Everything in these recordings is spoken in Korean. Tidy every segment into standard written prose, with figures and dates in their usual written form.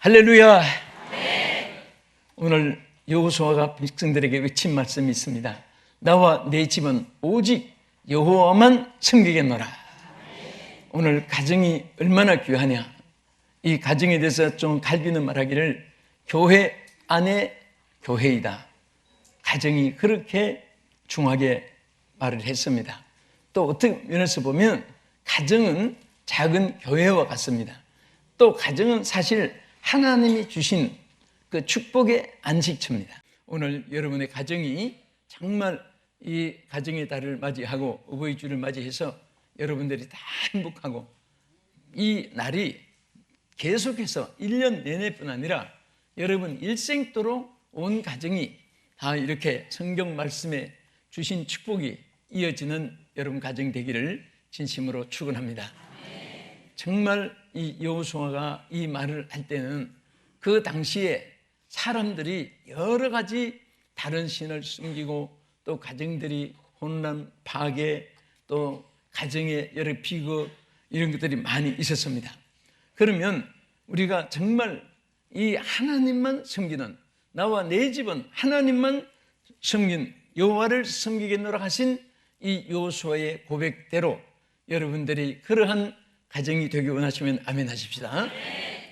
할렐루야. 오늘 여호수아가 백성들에게 외친 말씀이 있습니다. 나와 내 집은 오직 여호와만 섬기겠노라. 오늘 가정이 얼마나 귀하냐. 이 가정에 대해서 좀 갈비는 말하기를 교회 안에 교회이다. 가정이 그렇게 중하게 말을 했습니다. 또 어떤 면에서 보면 가정은 작은 교회와 같습니다. 또 가정은 사실 하나님이 주신 그 축복의 안식처입니다. 오늘 여러분의 가정이 정말 이 가정의 달을 맞이하고 어버이 주를 맞이해서 여러분들이 다 행복하고 이 날이 계속해서 1년 내내뿐 아니라 여러분 일생도록 온 가정이 다 이렇게 성경 말씀에 주신 축복이 이어지는 여러분 가정 되기를 진심으로 축원합니다. 정말 이 여호수아가 이 말을 할 때는 그 당시에 사람들이 여러 가지 다른 신을 숨기고 또 가정들이 혼란, 파괴, 또 가정의 여러 비극 이런 것들이 많이 있었습니다. 그러면 우리가 정말 이 하나님만 섬기는, 나와 내 집은 하나님만 섬긴 여호와를 섬기겠노라 하신 이 여호수아의 고백대로 여러분들이 그러한 가정이 되기 원하시면 아멘 하십시다.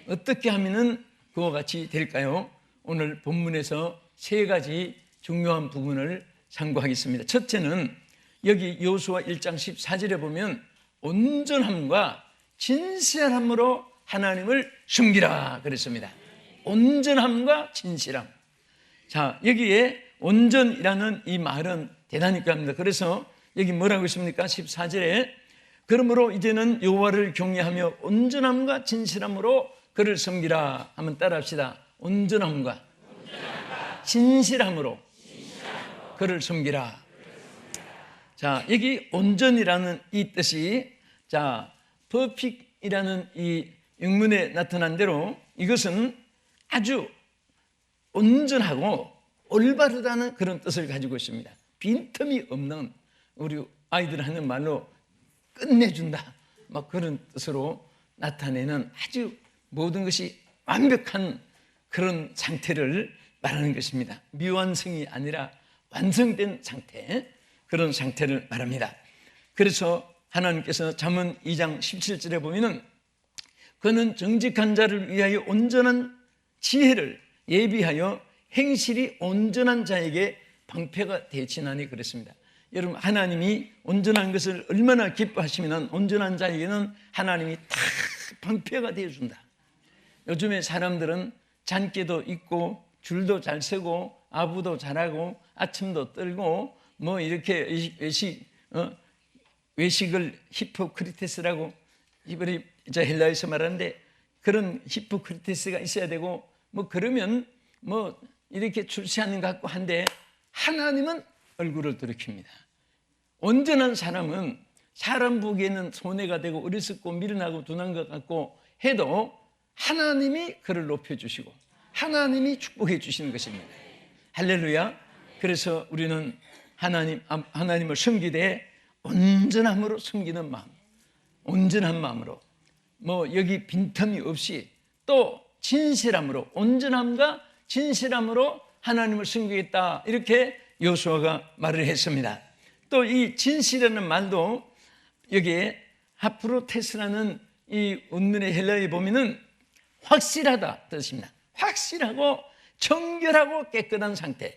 어떻게 하면은 그와 같이 될까요? 오늘 본문에서 세 가지 중요한 부분을 상고하겠습니다. 첫째는 여기 여호수아 1장 14절에 보면 온전함과 진실함으로 하나님을 섬기라 그랬습니다. 온전함과 진실함. 자, 여기에 온전이라는 이 말은 대단히 귀합니다. 그래서 여기 뭐라고 했습니까? 14절에 그러므로 이제는 여호와를 경외하며 온전함과 진실함으로 그를 섬기라. 한번 따라합시다. 온전함과 진실함으로 그를 섬기라. 자, 여기 온전이라는 이 뜻이 자, perfect이라는 이 영문에 나타난 대로 이것은 아주 온전하고 올바르다는 그런 뜻을 가지고 있습니다. 빈틈이 없는, 우리 아이들 하는 말로 끝내준다, 막 그런 뜻으로 나타내는 아주 모든 것이 완벽한 그런 상태를 말하는 것입니다. 미완성이 아니라 완성된 상태, 그런 상태를 말합니다. 그래서 하나님께서 잠언 2장 17절에 보면은 그는 정직한 자를 위하여 온전한 지혜를 예비하여 행실이 온전한 자에게 방패가 되치나니 그랬습니다. 여러분, 하나님이 온전한 것을 얼마나 기뻐하시면 온전한 자에게는 하나님이 다 방패가 되어준다. 요즘에 사람들은 잔깨도 있고 줄도 잘 서고 아부도 잘하고 아침도 떨고 뭐 이렇게 외식을 히포크리테스라고 이번에 헬라에서 말하는데 그런 히포크리테스가 있어야 되고 뭐 그러면 뭐 이렇게 출세하는 것 같고 한데 하나님은 얼굴을 들이킵니다. 온전한 사람은 사람 보기에는 손해가 되고 어리석고 미련하고 둔한 것 같고 해도 하나님이 그를 높여주시고 하나님이 축복해 주시는 것입니다. 할렐루야. 그래서 우리는 하나님을 섬기되 온전함으로 섬기는 마음, 온전한 마음으로 뭐 여기 빈틈이 없이 또 진실함으로, 온전함과 진실함으로 하나님을 섬기겠다, 이렇게 여호수아가 말을 했습니다. 또 이 진실이라는 말도 여기에 하프로테스라는 이 원문의 헬라어에 보면은 확실하다 뜻입니다. 확실하고 정결하고 깨끗한 상태.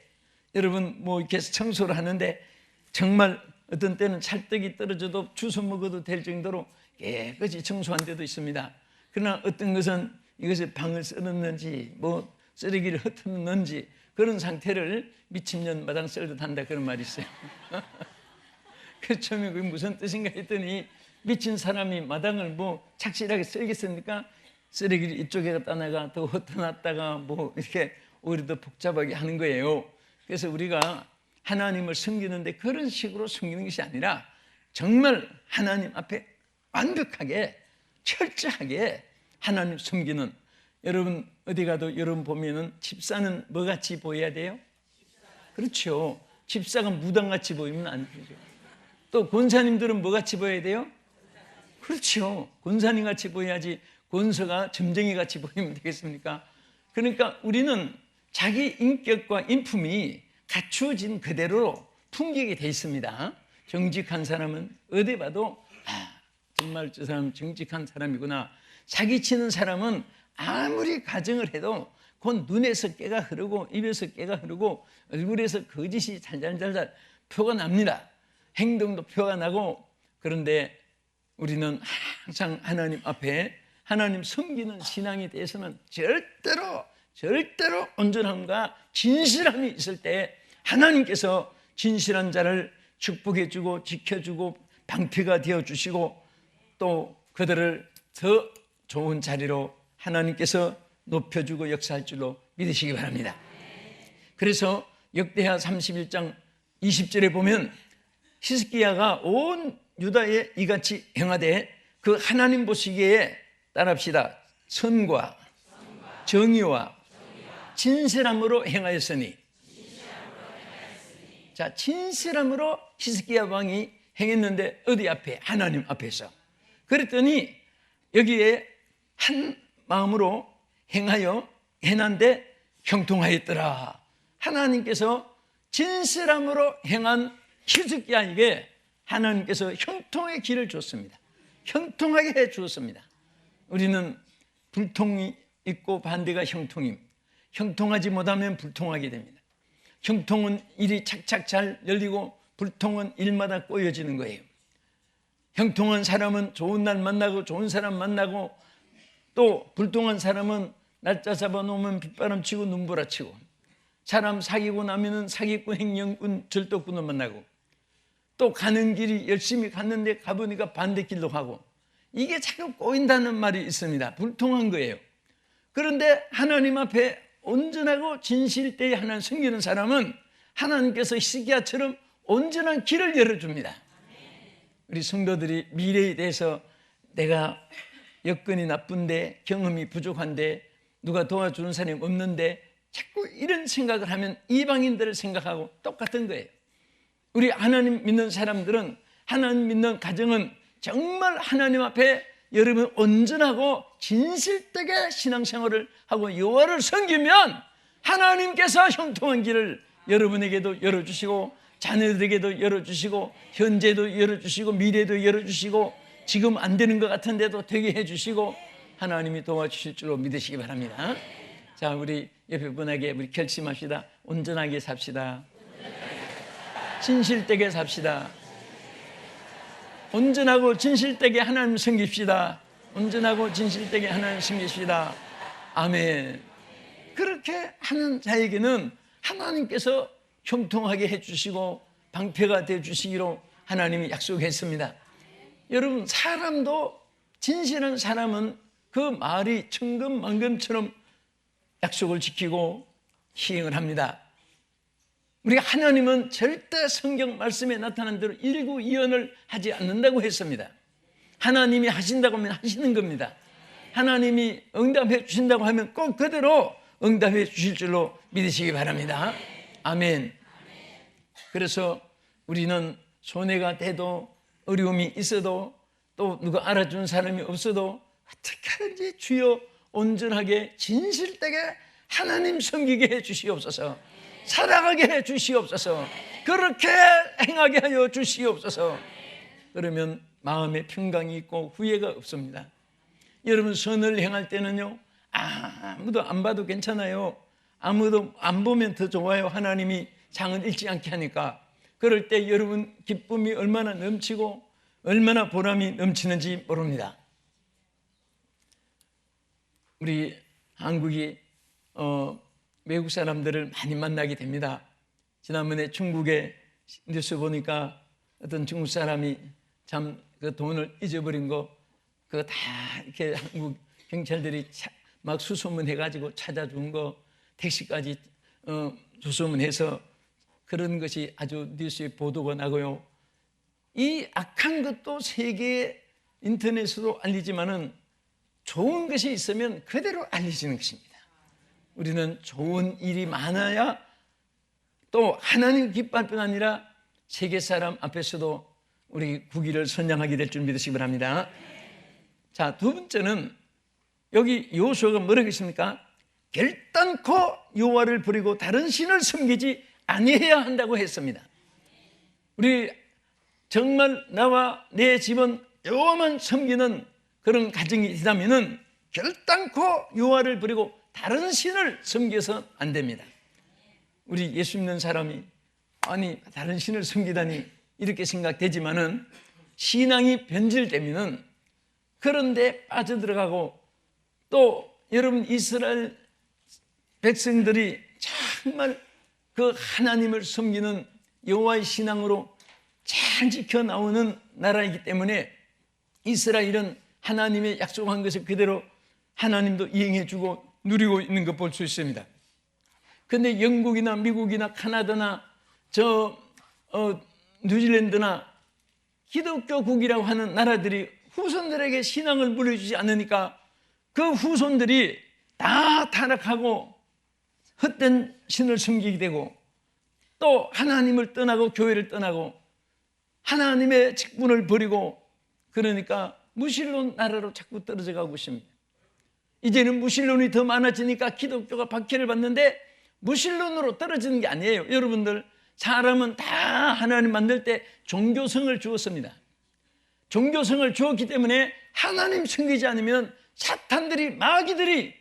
여러분 뭐 이렇게 청소를 하는데 정말 어떤 때는 찰떡이 떨어져도 주워 먹어도 될 정도로 깨끗이 청소한 데도 있습니다. 그러나 어떤 것은 이것을 방을 썰었는지 뭐 쓰레기를 흩었는지 그런 상태를 미친년 마당 썰듯 한다, 그런 말이 있어요. 그래서 처음에 그게 무슨 뜻인가 했더니 미친 사람이 마당을 뭐 착실하게 썰겠습니까? 쓰레기를 이쪽에 갖다 놔가 더 흩어놨다가 뭐 이렇게 오히려 더 복잡하게 하는 거예요. 그래서 우리가 하나님을 섬기는데 그런 식으로 섬기는 것이 아니라 정말 하나님 앞에 완벽하게 철저하게 하나님 섬기는, 여러분 어디 가도 여러분 보면은 집사는 뭐같이 보여야 돼요? 그렇죠. 집사가 무당같이 보이면 안 되죠. 또 권사님들은 뭐같이 보여야 돼요? 그렇죠. 권사님같이 보여야지 권서가 점쟁이같이 보이면 되겠습니까? 그러니까 우리는 자기 인격과 인품이 갖추어진 그대로 풍기게 돼 있습니다. 정직한 사람은 어디 봐도 정말 저 사람 정직한 사람이구나. 사기치는 사람은 아무리 가정을 해도 그 눈에서 깨가 흐르고 입에서 깨가 흐르고 얼굴에서 거짓이 잘잘잘잘 표가 납니다. 행동도 표가 나고. 그런데 우리는 항상 하나님 앞에 하나님 섬기는 신앙에 대해서는 절대로 온전함과 진실함이 있을 때 하나님께서 진실한 자를 축복해주고 지켜주고 방패가 되어주시고 또 그들을 더 좋은 자리로 하나님께서 높여주고 역사할 줄로 믿으시기 바랍니다. 그래서 역대하 31장 20절에 보면 히스기야가 온 유다에 이같이 행하되 그 하나님 보시기에 따라합시다. 선과 정의와 진실함으로 행하였으니. 자, 진실함으로 히스기야 왕이 행했는데 어디 앞에? 하나님 앞에서. 그랬더니 여기에 한 마음으로 행하여 행한데 형통하였더라. 하나님께서 진실함으로 행한 히스기야에게 하나님께서 형통의 길을 줬습니다. 형통하게 해 주었습니다. 우리는 불통이 있고 반대가 형통임. 형통하지 못하면 불통하게 됩니다. 형통은 일이 착착 잘 열리고 불통은 일마다 꼬여지는 거예요. 형통한 사람은 좋은 날 만나고 좋은 사람 만나고, 또 불통한 사람은 날짜 잡아놓으면 빗바람 치고 눈보라 치고, 사람 사귀고 나면은 사기꾼, 행령꾼, 절도꾼을 만나고, 또 가는 길이 열심히 갔는데 가보니까 반대길로 가고, 이게 자꾸 꼬인다는 말이 있습니다. 불통한 거예요. 그런데 하나님 앞에 온전하고 진실되이 하나님 섬기는 사람은 하나님께서 히스기야처럼 온전한 길을 열어줍니다. 우리 성도들이 미래에 대해서 내가 여건이 나쁜데, 경험이 부족한데, 누가 도와주는 사람이 없는데 자꾸 이런 생각을 하면 이방인들을 생각하고 똑같은 거예요. 우리 하나님 믿는 사람들은, 하나님 믿는 가정은 정말 하나님 앞에 여러분 온전하고 진실되게 신앙생활을 하고 여호와를 섬기면 하나님께서 형통한 길을 여러분에게도 열어주시고, 자녀들에게도 열어주시고, 현재도 열어주시고, 미래도 열어주시고, 지금 안 되는 것 같은데도 되게 해주시고, 하나님이 도와주실 줄로 믿으시기 바랍니다. 자, 우리 옆에 분에게 우리 결심합시다. 온전하게 삽시다. 진실되게 삽시다. 온전하고 진실되게 하나님 섬깁시다. 온전하고 진실되게 하나님 섬깁시다. 아멘. 그렇게 하는 자에게는 하나님께서 형통하게 해주시고 방패가 되어주시기로 하나님이 약속했습니다. 여러분, 사람도, 진실한 사람은 그 말이 천금만금처럼 약속을 지키고 시행을 합니다. 우리 하나님은 절대 성경 말씀에 나타난 대로 일구이연을 하지 않는다고 했습니다. 하나님이 하신다고 하면 하시는 겁니다. 하나님이 응답해 주신다고 하면 꼭 그대로 응답해 주실 줄로 믿으시기 바랍니다. 아멘. 그래서 우리는 손해가 돼도, 어려움이 있어도, 또 누가 알아주는 사람이 없어도 어떻게 하든지 주여 온전하게 진실되게 하나님 섬기게 해 주시옵소서. 살아가게 해 주시옵소서. 그렇게 행하게 하여 주시옵소서. 그러면 마음에 평강이 있고 후회가 없습니다. 여러분, 선을 행할 때는요, 아무도 안 봐도 괜찮아요. 아무도 안 보면 더 좋아요. 하나님이 장을 잃지 않게 하니까. 그럴 때 여러분 기쁨이 얼마나 넘치고 얼마나 보람이 넘치는지 모릅니다. 우리 한국이 외국 사람들을 많이 만나게 됩니다. 지난번에 중국에 뉴스 보니까 어떤 중국 사람이 참 그 돈을 잊어버린 거, 그거 다 이렇게 한국 경찰들이 막 수소문해가지고 찾아준 거, 택시까지 수소문해서 그런 것이 아주 뉴스에 보도가 나고요. 이 악한 것도 세계 인터넷으로 알리지만은 좋은 것이 있으면 그대로 알려지는 것입니다. 우리는 좋은 일이 많아야 또 하나님 기뻐할 뿐 아니라 세계 사람 앞에서도 우리 국위를 선양하게 될 줄 믿으시기 바랍니다. 자, 두 번째는 여기 여호수아가 뭐라고 했습니까? 결단코 여호와를 버리고 다른 신을 섬기지 아니해야 한다고 했습니다. 우리 정말 나와 내 집은 여호와만 섬기는 그런 가정이 있다면은 결단코 여호와를 버리고 다른 신을 섬겨서 안 됩니다. 우리 예수 믿는 사람이 아니 다른 신을 섬기다니 이렇게 생각되지만은 신앙이 변질되면은 그런데 빠져들어가고 또 여러분 이스라엘 백성들이 정말 그 하나님을 섬기는 여호와의 신앙으로 잘 지켜 나오는 나라이기 때문에 이스라엘은 하나님의 약속한 것을 그대로 하나님도 이행해 주고 누리고 있는 것 볼 수 있습니다. 그런데 영국이나 미국이나 카나다나 뉴질랜드나 기독교국이라고 하는 나라들이 후손들에게 신앙을 물려주지 않으니까 그 후손들이 다 타락하고 헛된 신을 섬기게 되고 또 하나님을 떠나고 교회를 떠나고 하나님의 직분을 버리고 그러니까 무신론 나라로 자꾸 떨어져 가고 있습니다. 이제는 무신론이 더 많아지니까 기독교가 박해를 받는데 무신론으로 떨어지는 게 아니에요. 여러분들 사람은 다 하나님 만들 때 종교성을 주었습니다. 종교성을 주었기 때문에 하나님 섬기지 않으면 사탄들이 마귀들이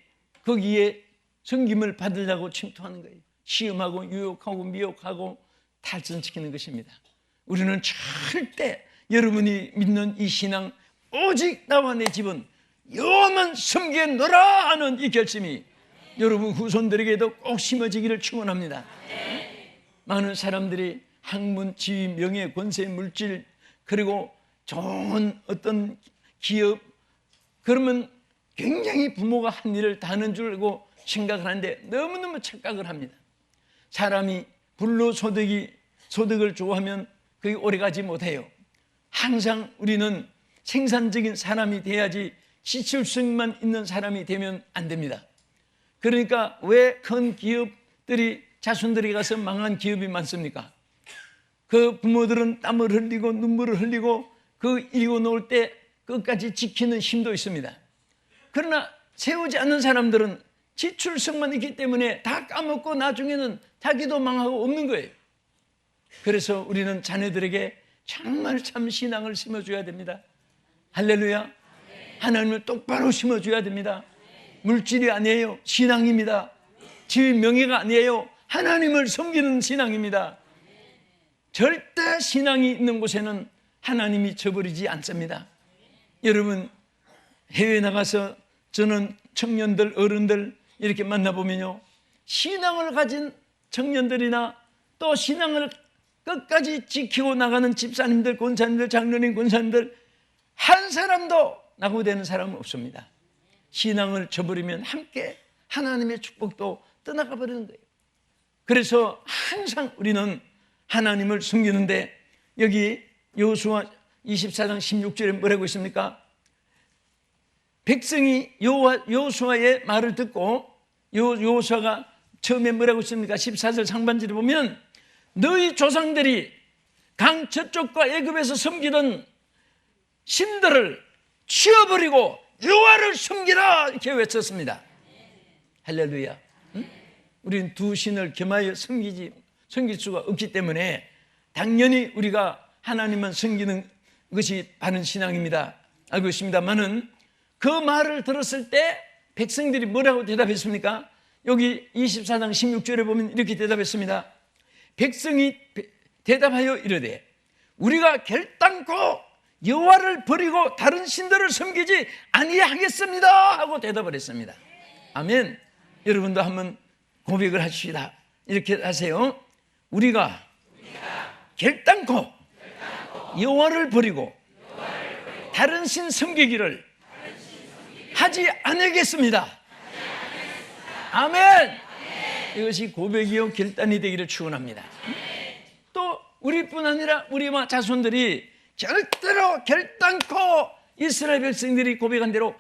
거기에 섬김을 받으려고 침투하는 거예요. 시험하고 유혹하고 미혹하고 탈선시키는 것입니다. 우리는 절대 여러분이 믿는 이 신앙 오직 나와 내 집은 여호와만 섬기노라 하는 이 결심이 여러분 후손들에게도 꼭 심어지기를 축원합니다. 많은 사람들이 학문, 지위, 명예, 권세, 물질 그리고 좋은 어떤 기업 그러면 굉장히 부모가 한 일을 다 하는 줄 알고 생각을 하는데 너무너무 착각을 합니다. 사람이 소득을 좋아하면 그게 오래가지 못해요. 항상 우리는 생산적인 사람이 돼야지 지출성만 있는 사람이 되면 안 됩니다. 그러니까 왜 큰 기업들이 자손들이 가서 망한 기업이 많습니까? 그 부모들은 땀을 흘리고 눈물을 흘리고 그 이고 놓을 때 끝까지 지키는 힘도 있습니다. 그러나 세우지 않는 사람들은 지출성만 있기 때문에 다 까먹고 나중에는 자기도 망하고 없는 거예요. 그래서 우리는 자녀들에게 정말 참 신앙을 심어줘야 됩니다. 할렐루야. 하나님을 똑바로 심어줘야 됩니다. 물질이 아니에요. 신앙입니다. 지위 명예가 아니에요. 하나님을 섬기는 신앙입니다. 절대 신앙이 있는 곳에는 하나님이 저버리지 않습니다. 여러분 해외에 나가서 저는 청년들 어른들 이렇게 만나보면요 신앙을 가진 청년들이나 또 신앙을 끝까지 지키고 나가는 집사님들, 권사님들, 장로님, 권사님들 한 사람도 낙오되는 사람은 없습니다. 신앙을 저버리면 함께 하나님의 축복도 떠나가 버리는 거예요. 그래서 항상 우리는 하나님을 섬기는데 여기 여호수아 24장 16절에 뭐라고 있습니까? 백성이 여호수아의 말을 듣고 여호수아가 처음에 뭐라고 했습니까? 14절 상반절에 보면 너희 조상들이 강 저쪽과 애굽에서 섬기던 신들을 치워버리고 여호와를 섬기라 이렇게 외쳤습니다. 할렐루야. 응? 우리는 두 신을 겸하여 섬길 수가 없기 때문에 당연히 우리가 하나님만 섬기는 것이 바른 신앙입니다. 알고 있습니다만은 그 말을 들었을 때 백성들이 뭐라고 대답했습니까? 여기 24장 16절에 보면 이렇게 대답했습니다. 백성이 대답하여 이르되 우리가 결단코 여호와를 버리고 다른 신들을 섬기지 아니하겠습니다 하고 대답을 했습니다. 아멘. 여러분도 한번 고백을 하십시다. 이렇게 하세요. 우리가 결단코 여호와를 버리고 다른 신 섬기기를 하지 않겠습니다. 아멘. 이것이 고백이요 결단이 되기를 축원합니다. 또 우리뿐 아니라 우리와 자손들이 절대로 결단코 이스라엘 백성들이 고백한 대로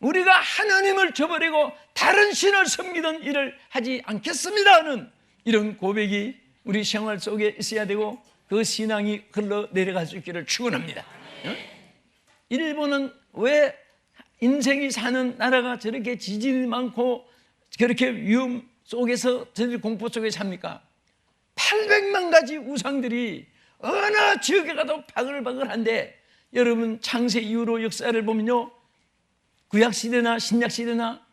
우리가 하나님을 저버리고 다른 신을 섬기던 일을 하지 않겠습니다 하는 이런 고백이 우리 생활 속에 있어야 되고 그 신앙이 흘러내려갈 수 있기를 축원합니다. 일본은 왜 인생이 사는 나라가 저렇게 지진이 많고 그렇게 위험 속에서 저들 공포 속에 삽니까? 800만 가지 우상들이 어느 지역에 가도 바글바글한데, 여러분 창세 이후로 역사를 보면요, 구약시대나 신약시대나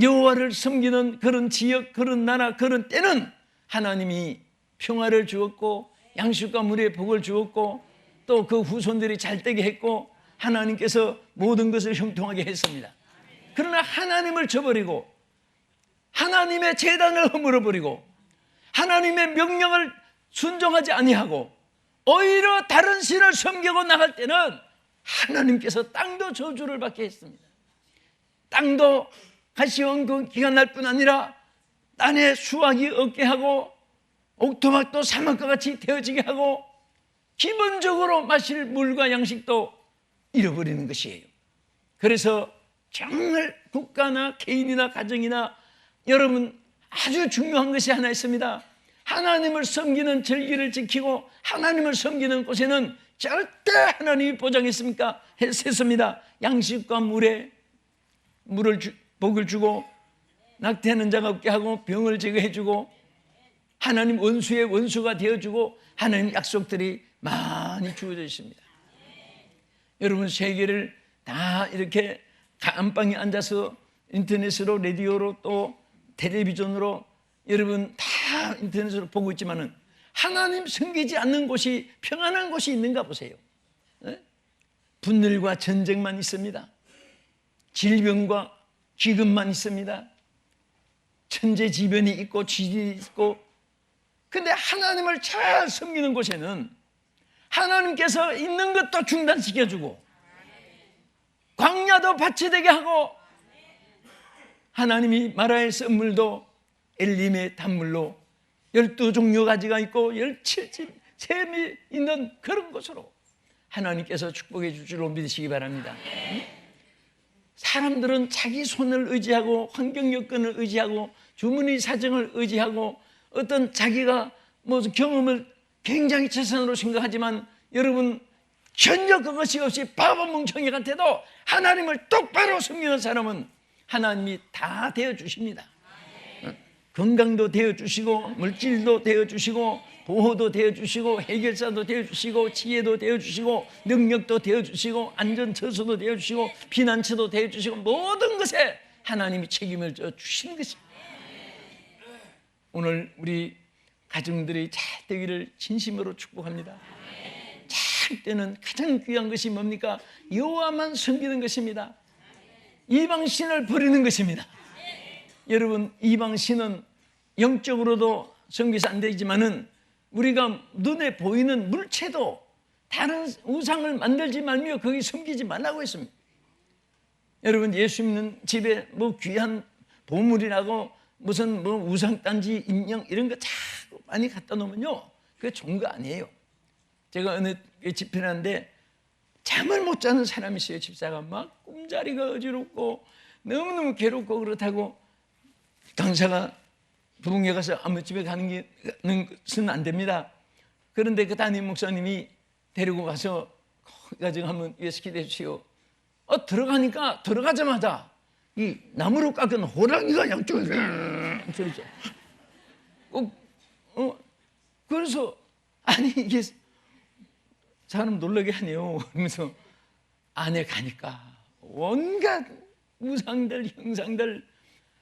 여호와를 섬기는 그런 지역, 그런 나라, 그런 때는 하나님이 평화를 주었고 양식과 물의 복을 주었고 또 그 후손들이 잘되게 했고 하나님께서 모든 것을 형통하게 했습니다. 그러나 하나님을 저버리고 하나님의 제단을 허물어버리고 하나님의 명령을 순종하지 아니하고 오히려 다른 신을 섬기고 나갈 때는 하나님께서 땅도 저주를 받게 했습니다. 땅도 가시원기가 날 뿐 아니라 땅에 수확이 없게 하고 옥토막도 사막과 같이 되어지게 하고 기본적으로 마실 물과 양식도 잃어버리는 것이에요. 그래서 정말 국가나 개인이나 가정이나 여러분 아주 중요한 것이 하나 있습니다. 하나님을 섬기는 절기를 지키고 하나님을 섬기는 곳에는 절대 하나님이 보장했습니까? 했습니다. 양식과 복을 주고 낙태하는 자가 없게 하고 병을 제거해주고 하나님 원수의 원수가 되어주고 하나님 약속들이 많이 주어져 있습니다. 여러분 세계를 다 이렇게 안방에 앉아서 인터넷으로 라디오로 또 텔레비전으로 여러분 다 인터넷으로 보고 있지만은 하나님 섬기지 않는 곳이 평안한 곳이 있는가 보세요. 분열과 전쟁만 있습니다. 질병과 기근만 있습니다. 천재지변이 있고 지진이 있고. 근데 하나님을 잘 섬기는 곳에는 하나님께서 있는 것도 중단시켜주고 광야도 밭이 되게 하고 하나님이 마라의 썰물도 엘림의 단물로 12종류 가지가 있고 17집 샘이 있는 그런 곳으로 하나님께서 축복해 줄 줄로 믿으시기 바랍니다. 사람들은 자기 손을 의지하고 환경 여건을 의지하고 주머니 사정을 의지하고 어떤 자기가 경험을 굉장히 최선으로 생각하지만 여러분 전혀 그것이 없이 바보 멍청이 같아도 하나님을 똑바로 섬기는 사람은 하나님이 다 되어주십니다. 건강도 되어주시고 물질도 되어주시고 보호도 되어주시고 해결사도 되어주시고 지혜도 되어주시고 능력도 되어주시고 안전처소도 되어주시고 피난처도 되어주시고 모든 것에 하나님이 책임을 져주시는 것입니다. 오늘 우리 가정들이 잘 되기를 진심으로 축복합니다. 잘 때는 가장 귀한 것이 뭡니까? 여호와만 섬기는 것입니다. 이방신을 버리는 것입니다. 여러분 이방신은 영적으로도 섬기서 안 되지만은 우리가 눈에 보이는 물체도 다른 우상을 만들지 말며 거기 섬기지 말라고 했습니다. 여러분 예수 믿는 집에 귀한 보물이라고 무슨 우상단지 인형 이런 거 자꾸 많이 갖다 놓으면요 그게 좋은 거 아니에요. 제가 어느 집회하는데 잠을 못 자는 사람이 있어요. 집사가 막 꿈자리가 어지럽고 너무너무 괴롭고 그렇다고 강사가 부흥회 가서 아무 집에 가는 것은 안 됩니다. 그런데 그 담임 목사님이 데리고 가서 가지고 한번 위에서 기도해 주시오. 들어가니까 들어가자마자 이 나무로 깎은 호랑이가 양쪽에 소리죠. 그래서 아니 이게 사람 놀라게 하네요. 그러면서 안에 가니까 온갖 우상들 형상들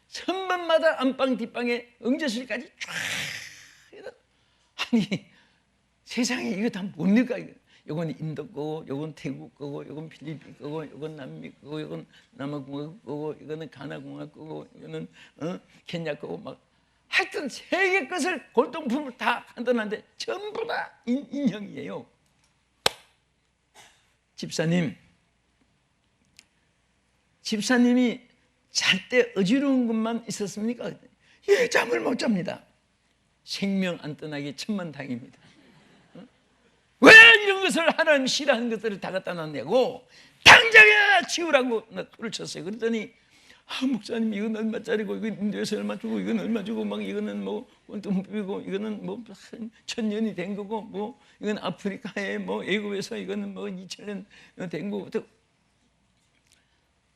선반마다 안방 뒷방에 응접실까지 쫙. 아니 세상에 이거 다 뭡니까? 이건 인도 거고, 이건 태국 거고, 이건 필리핀 거고, 이건 남미 거고, 이건 남아공화국 거고, 이거는 가나공화국 거고, 이거는 케냐 거고 막 하여튼 세계 것을 골동품을 다 한다는데 전부 다 인형이에요. 집사님이 잘 때 어지러운 것만 있었습니까? 예, 잠을 못 잡니다. 생명 안 떠나기 천만다행입니다. 왜 이런 것을 하나님 싫어하는 것들을 다 갖다 놨냐고 당장에 치우라고 소리를 쳤어요. 그랬더니 목사님 이건 얼마짜리고 이건 인도에서 얼마 주고 이건 얼마 주고 막 이거는 원통비고 이거는 1000년이 된 거고 이건 아프리카에 애굽에서 이거는 2000년 된 거고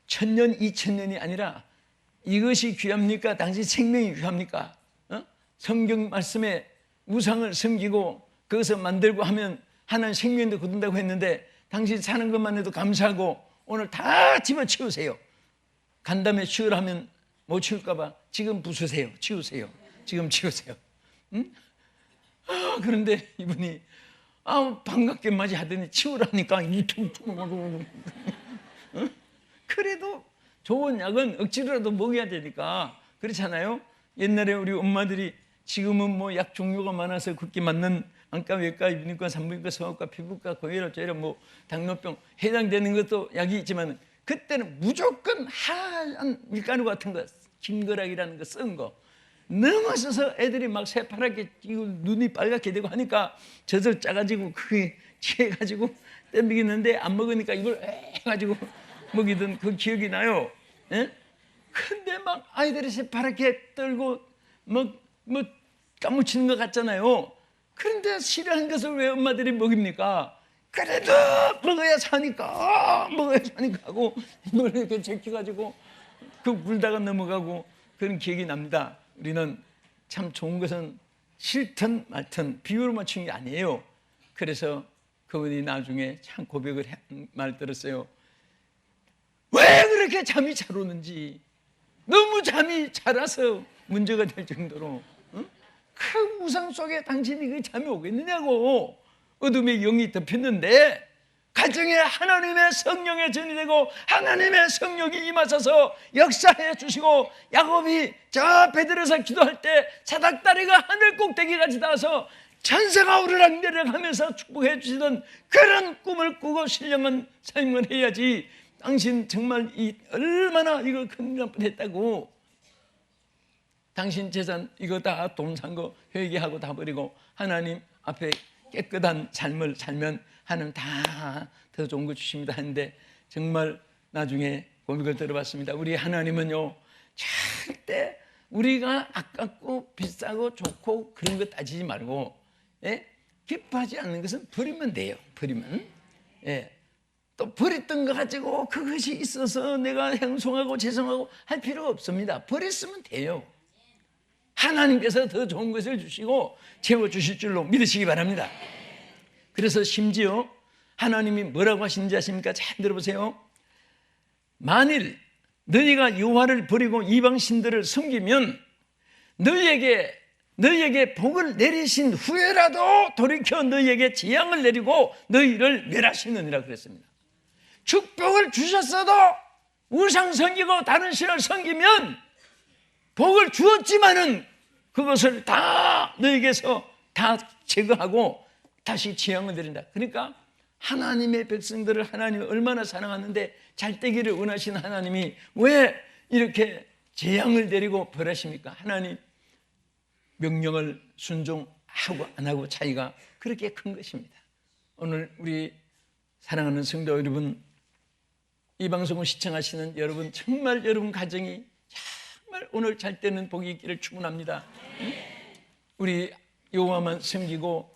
1000년 2000년이 아니라 이것이 귀합니까? 당신 생명이 귀합니까? 성경 말씀에 우상을 섬기고 그것을 만들고 하면 하나님 생명도 거둔다고 했는데 당신 사는 것만 해도 감사하고 오늘 다 집어치우세요. 간담회 치우라 하면 못 치울까 봐 지금 부수세요. 치우세요. 지금 치우세요. 응? 그런데 이분이 반갑게 맞이하더니 치우라니까 그래도 좋은 약은 억지로라도 먹여야 되니까 그렇잖아요. 옛날에 우리 엄마들이 지금은 뭐 약 종류가 많아서 그렇게 맞는 안과, 외과, 이비인후과, 산부인과, 성형외과, 피부과, 고혈압, 저혈압, 뭐 당뇨병 해당되는 것도 약이 있지만 그때는 무조건 하얀 밀가루 같은 거, 김거락이라는 거 쓴 거 너무 써서 애들이 막 새파랗게 눈이 빨갛게 되고 하니까 젖을 짜가지고 그게 취해가지고 땜비겠는데 안 먹으니까 이걸 해가지고 먹이던 그 기억이 나요. 예? 근데 막 아이들이 새파랗게 떨고 뭐 까무치는 것 같잖아요. 그런데 싫어하는 것을 왜 엄마들이 먹입니까? 그래도 먹어야 사니까 하고 이걸 이렇게 제껴가지고 그 울다가 넘어가고 그런 기억이 납니다. 우리는 참 좋은 것은 싫든 말든 비유로 맞춘 게 아니에요. 그래서 그분이 나중에 참 고백을 말 들었어요. 왜 그렇게 잠이 잘 오는지, 너무 잠이 잘 와서 문제가 될 정도로 그 우상 속에 당신이 그 잠이 오겠느냐고. 어둠의 영이 덮였는데 가정에 하나님의 성령의 전이 되고 하나님의 성령이 임하셔서 역사해 주시고 야곱이 저 베들에서 기도할 때 사닥다리가 하늘 꼭대기까지 닿아서 천사가 오르락내리락 하면서 축복해 주시던 그런 꿈을 꾸고 신령한 삶을 해야지. 당신 정말 얼마나 이걸 큰일 뻔했다고. 당신 재산 이거 다 돈 산 거 회개하고 다 버리고 하나님 앞에 깨끗한 삶을 살면 하나님 다 더 좋은 거 주십니다 하는데 정말 나중에 고백을 들어봤습니다. 우리 하나님은요 절대 우리가 아깝고 비싸고 좋고 그런 거 따지지 말고 기뻐하지 않는 것은 버리면 돼요. 버리면. 또 버렸던 거 가지고 그것이 있어서 내가 행송하고 죄송하고 할 필요가 없습니다. 버렸으면 돼요. 하나님께서 더 좋은 것을 주시고 채워주실 줄로 믿으시기 바랍니다. 그래서 심지어 하나님이 뭐라고 하시는지 아십니까? 잘 들어보세요. 만일 너희가 여호와를 버리고 이방 신들을 섬기면 너희에게 복을 내리신 후에라도 돌이켜 너희에게 재앙을 내리고 너희를 멸하시느니라 그랬습니다. 축복을 주셨어도 우상 섬기고 다른 신을 섬기면 복을 주었지만은 그것을 다 너에게서 다 제거하고 다시 재앙을 내린다. 그러니까 하나님의 백성들을 하나님이 얼마나 사랑하는데 잘되기를 원하시는 하나님이 왜 이렇게 재앙을 내리고 벌하십니까? 하나님 명령을 순종하고 안 하고 차이가 그렇게 큰 것입니다. 오늘 우리 사랑하는 성도 여러분, 이 방송을 시청하시는 여러분, 정말 여러분 가정이 정말 오늘 잘 때는 복이 있기를 축원합니다. 우리 여호와만 섬기고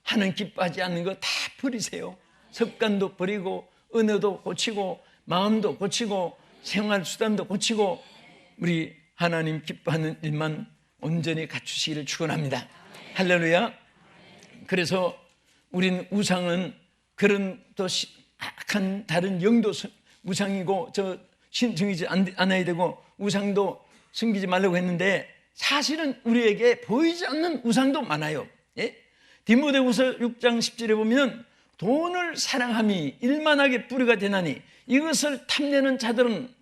하는 기뻐하지 않는 거 다 버리세요. 습관도 버리고 언어도 고치고 마음도 고치고 생활 수단도 고치고 우리 하나님 기뻐하는 일만 온전히 갖추시기를 축원합니다. 할렐루야. 그래서 우린 우상은 그런 또 악한 다른 영도 우상이고 저 신청이지 않아야 되고 우상도 숨기지 말라고 했는데 사실은 우리에게 보이지 않는 우상도 많아요. 디모데후서 6장 10절에 보면 돈을 사랑함이 일만하게 뿌리가 되나니 이것을 탐내는 자들은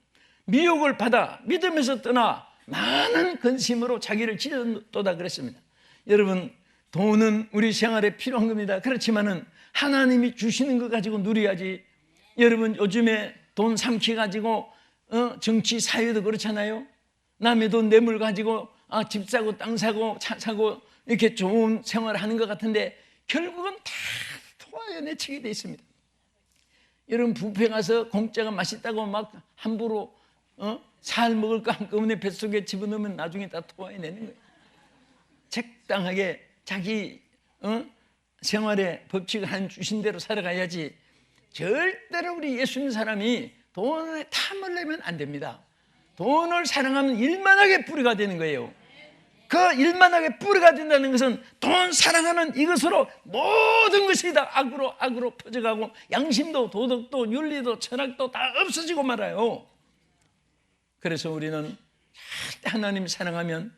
미혹을 받아 믿음에서 떠나 많은 근심으로 자기를 찢어도다 그랬습니다. 여러분, 돈은 우리 생활에 필요한 겁니다. 그렇지만은 하나님이 주시는 거 가지고 누려야지. 여러분, 요즘에 돈 삼키 가지고 정치 사회도 그렇잖아요. 남의 돈 뇌물 가지고 집 사고 땅 사고 차 사고 이렇게 좋은 생활을 하는 것 같은데 결국은 다 토하에 내치게 돼 있습니다. 여러분, 뷔페 가서 공짜가 맛있다고 막 함부로 살 먹을 거 한꺼번에 뱃속에 집어넣으면 나중에 다 토하에 내는 거예요. 적당하게 자기 생활의 법칙을 한 주신 대로 살아가야지. 절대로 우리 예수 믿는 사람이 돈에 탐을 내면 안 됩니다. 돈을 사랑하면 일만하게 뿌리가 되는 거예요. 그 일만하게 뿌리가 된다는 것은 돈 사랑하는 이것으로 모든 것이 다 악으로 퍼져가고 양심도 도덕도 윤리도 철학도 다 없어지고 말아요. 그래서 우리는 하나님 사랑하면,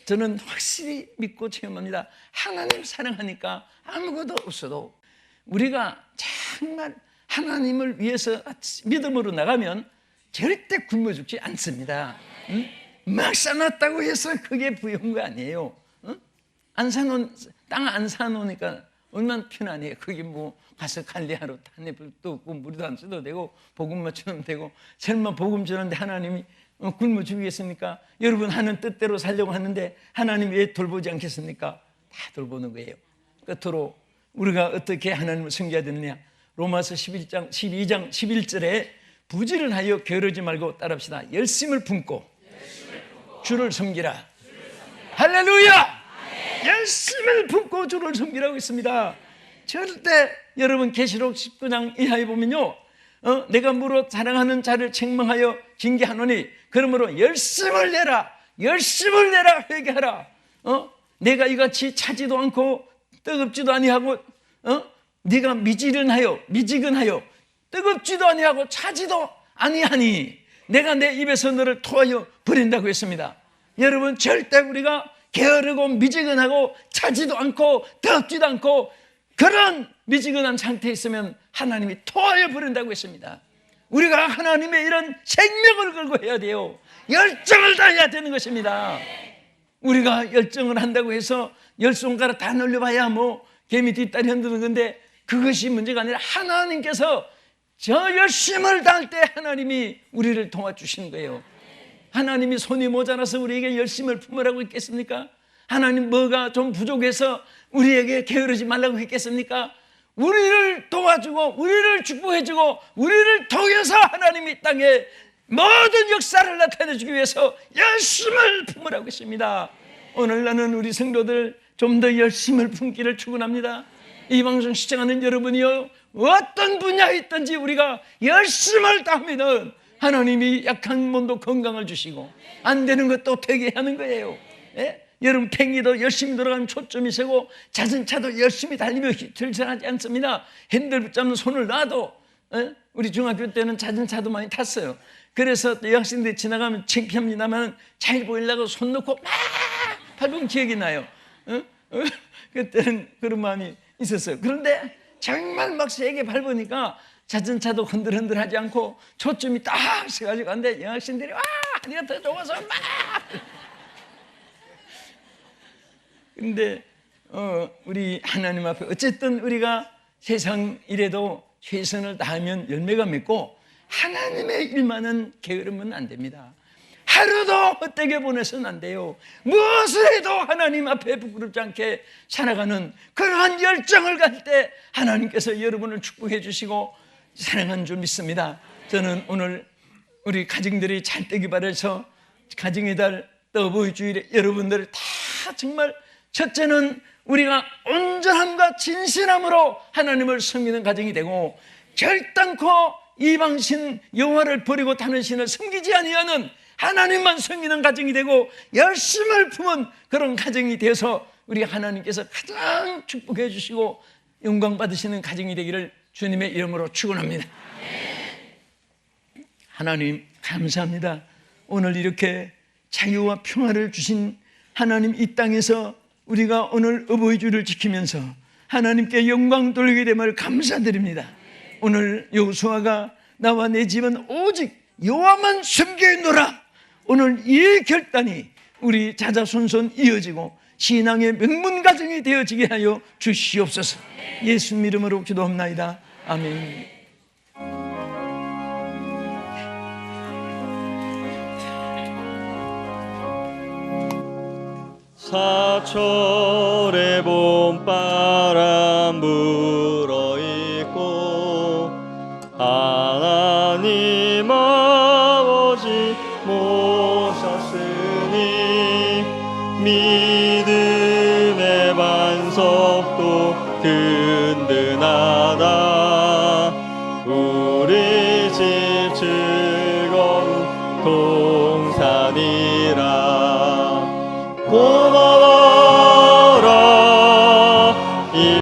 저는 확실히 믿고 체험합니다. 하나님 사랑하니까 아무것도 없어도 우리가 정말 하나님을 위해서 믿음으로 나가면 절대 굶어 죽지 않습니다. 응? 막 사놨다고 해서 그게 부여한 거 아니에요. 응? 땅 안 사놓으니까 얼마나 편하네요. 거기 뭐 가서 관리하러 탄에 불도 없고 물도 안 써도 되고 복음만 주면 되고, 설마 복음 주는데 하나님이 굶어 죽이겠습니까? 여러분 하는 뜻대로 살려고 하는데 하나님이 왜 돌보지 않겠습니까? 다 돌보는 거예요. 끝으로 우리가 어떻게 하나님을 섬겨야 되느냐? 로마서 12장 11절에 부지런하여 게으르지 말고 따라합시다. 열심을 품고 주를 섬기라. 할렐루야! 열심을 품고 주를 섬기라고 했습니다. 절대 여러분 계시록 19장 이하에 보면요, 내가 무릇 사랑하는 자를 책망하여 징계하노니 그러므로 열심을 내라 회개하라. 내가 이같이 차지도 않고 뜨겁지도 아니하고 네가 미지근하여 뜨겁지도 아니하고 차지도 아니하니 내가 내 입에서 너를 토하여 버린다고 했습니다. 여러분 절대 우리가 게으르고 미지근하고 차지도 않고 뜨겁지도 않고 그런 미지근한 상태에 있으면 하나님이 토하여 버린다고 했습니다. 우리가 하나님의 이런 생명을 걸고 해야 돼요. 열정을 다해야 되는 것입니다. 우리가 열정을 한다고 해서 열 손가락 다 늘려봐야 뭐 개미 뒷다리 흔드는 건데 그것이 문제가 아니라 하나님께서 저 열심을 다할 때 하나님이 우리를 도와주시는 거예요. 하나님이 손이 모자라서 우리에게 열심을 품으라고 했겠습니까? 하나님 뭐가 좀 부족해서 우리에게 게으르지 말라고 했겠습니까? 우리를 도와주고 우리를 축복해주고 우리를 통해서 하나님이 땅에 모든 역사를 나타내주기 위해서 열심을 품으라고 했습니다. 오늘 나는 우리 성도들 좀 더 열심을 품기를 축원합니다. 이 방송 시청하는 여러분이요, 어떤 분야에 있든지 우리가 열심을 다하면 하나님이 약한 몸도 건강을 주시고 안 되는 것도 되게 하는 거예요. 예? 여러분 팽이도 열심히 돌아가면 초점이 세고 자전차도 열심히 달리면 들썩하지 않습니다. 핸들 붙잡는 손을 놔도 우리 중학교 때는 자전차도 많이 탔어요. 그래서 여학생들이 지나가면 창피합니다만 잘 보이려고 손 놓고 막 밟은 기억이 나요. 그때는 그런 마음이 있었어요. 그런데 정말 막 세게 밟으니까 자전차도 흔들흔들하지 않고 초점이 딱 서가지고 갔는데 여학생들이 와 네가 더 좋아서 막. 그런데 우리 하나님 앞에 어쨌든 우리가 세상 일에도 최선을 다하면 열매가 맺고 하나님의 일만은 게으르면 안 됩니다. 하루도 헛되게 보내서는 안 돼요. 무엇을 해도 하나님 앞에 부끄럽지 않게 살아가는 그러한 열정을 가질 때 하나님께서 여러분을 축복해 주시고 사랑하는 줄 믿습니다. 저는 오늘 우리 가정들이 잘 되기 바라서 가정의 달 어버이 주일에 여러분들 다 정말 첫째는 우리가 온전함과 진실함으로 하나님을 섬기는 가정이 되고 결단코 이방신 여호와를 버리고 다른 신을 섬기지 아니하는 하나님만 섬기는 가정이 되고 열심을 품은 그런 가정이 되어서 우리 하나님께서 가장 축복해 주시고 영광 받으시는 가정이 되기를 주님의 이름으로 축원합니다. 하나님 감사합니다. 오늘 이렇게 자유와 평화를 주신 하나님, 이 땅에서 우리가 오늘 어버이 주를 지키면서 하나님께 영광 돌리게 됨을 감사드립니다. 오늘 여호수아가 나와 내 집은 오직 여호와만 섬기노라. 오늘 이 결단이 우리 자자손손 이어지고 신앙의 명문 가정이 되어지게 하여 주시옵소서. 예수 이름으로 기도합나이다. 아멘. 사철의 봄바람 불어있고 하나님 아버지 모셨으니 믿음의 반석도 든든하다. 우리 집 즐거운 동 하리라